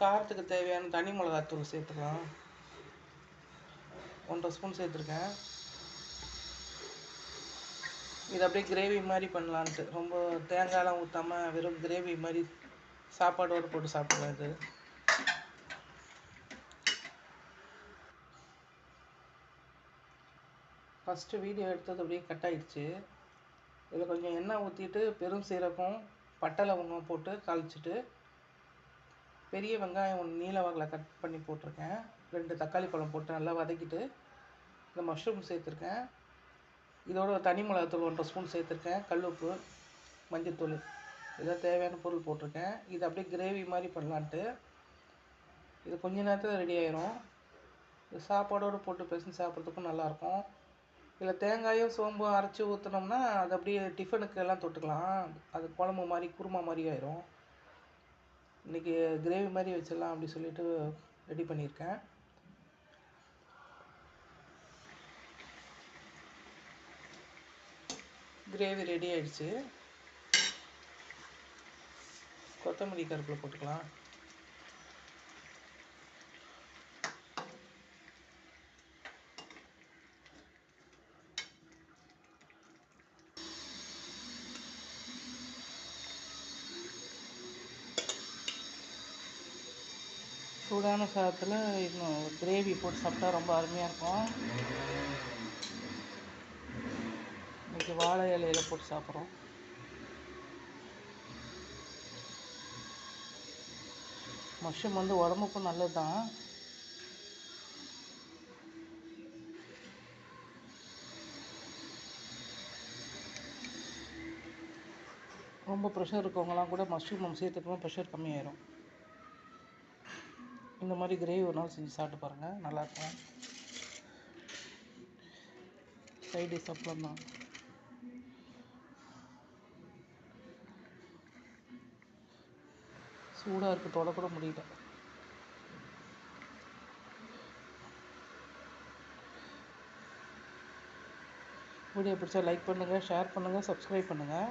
காரத்துக்கு தேவையான தனி மிளகாத்தூள் சேர்த்துக்கலாம். 1.5 ஸ்பூன் சேர்த்துருக்கேன். இது அப்படியே கிரேவி மாதிரி பண்ணலான்ட்டு, ரொம்ப தேங்காயெலாம் ஊற்றாமல் வெறும் கிரேவி மாதிரி சாப்பாடோடு போட்டு சாப்பிடலாம். இது ஃபஸ்ட்டு வீடியோ எடுத்தது அப்படியே கட் ஆகிடுச்சு. இதில் கொஞ்சம் எண்ணெய் ஊற்றிட்டு பெரும் சீரகம் பட்டை லவங்கம் போட்டு தாளிச்சிட்டு பெரிய வெங்காயம் 1 நீல வாக்கில் கட் பண்ணி போட்டிருக்கேன். 2 தக்காளி பழம் போட்டு நல்லா வதக்கிட்டு இந்த மஷ்ரூம் சேர்த்துருக்கேன். இதோட தனி மிளகாத்தூள் 1.5 ஸ்பூன் சேர்த்துருக்கேன். கல் உப்பு, மஞ்சத்தூள், இதான் தேவையான பொருள் போட்டிருக்கேன். இது அப்படியே கிரேவி மாதிரி பண்ணலான்ட்டு. இது கொஞ்ச நேரத்தில் ரெடி ஆயிரும். இது சாப்பாடோடு போட்டு பிசைஞ்சு சாப்பிட்றதுக்கும் நல்லாயிருக்கும். இதில் தேங்காயும் சோம்பும் அரைச்சி ஊற்றினோம்னா அது அப்படியே டிஃபனுக்கு எல்லாம் தொட்டுக்கலாம். அது குழம்பு மாதிரி குருமா மாதிரி ஆயிரும். இன்றைக்கி கிரேவி மாதிரி வச்சிடலாம் அப்படி சொல்லிட்டு ரெடி பண்ணியிருக்கேன். கிரேவி ரெடி ஆயிடுச்சு. கொத்தமல்லி கருவேப்பிலை போட்டுக்கலாம். சூடான சாதத்தில் இன்னும் கிரேவி போட்டு சாப்பிட்டா ரொம்ப அருமையாக இருக்கும். இன்றைக்கி வாழை இலையில் போட்டு சாப்பிட்றோம். மஷ்ரூம் வந்து உடம்புக்கும் நல்லது தான். ரொம்ப ப்ரெஷர் இருக்கவங்கலாம் கூட மஷ்ரூம் சேர்த்துக்கணும், ப்ரெஷர் கம்மியாயிரும். இந்த மாதிரி கிரேவி ஒரு நாள் செஞ்சு சாப்பிட்டு பாருங்கள், நல்லாயிருக்கும். சைட் டிஷ் அப்பளம் தான். சூடாக இருக்குது, தொடக்கூட முடியல. வீடியோ பிடிச்சா லைக் பண்ணுங்கள், ஷேர் பண்ணுங்கள், சப்ஸ்கிரைப் பண்ணுங்கள்.